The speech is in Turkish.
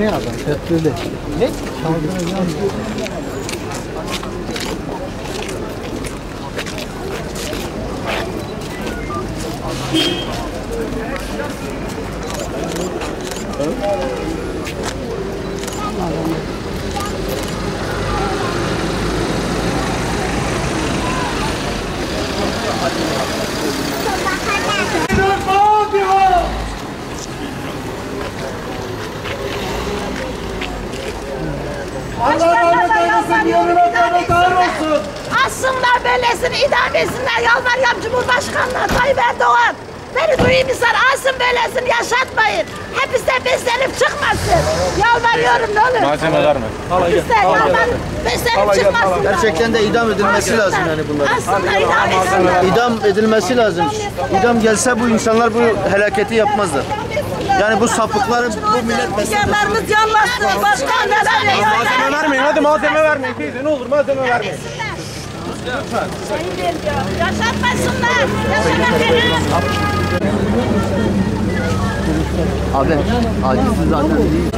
Adam tepkili. Ne? Allah rahmet eylesin, yoluna tövbe olsun. Assınlar, böylesini idam etsinler, yalvarıyorum Cumhurbaşkanlığı Tayyip Erdoğan. Beni duyuyorsan alsın böylesini, yaşatmayın. Hepsi beslenip çıkmasın. Yalvarıyorum ne olur. Malzemeler mi? Hepsi yalvarıyorum, beslenip çıkmasın. Gerçekten de idam edilmesi lazım yani bunların. Aslında idam etsinler. İdam edilmesi lazım. İdam gelse bu insanlar bu helaketi yapmazlar. Yani bu sapıkları bu millet Yerlerimiz yanmasın. Başkan neden Malzeme vermeyin, hadi malzeme vermeyin teyze, ne olur malzeme vermeyin. lütfen. Yaşatmasınlar. Yaşamasınlar. Abi acısız zaten değil.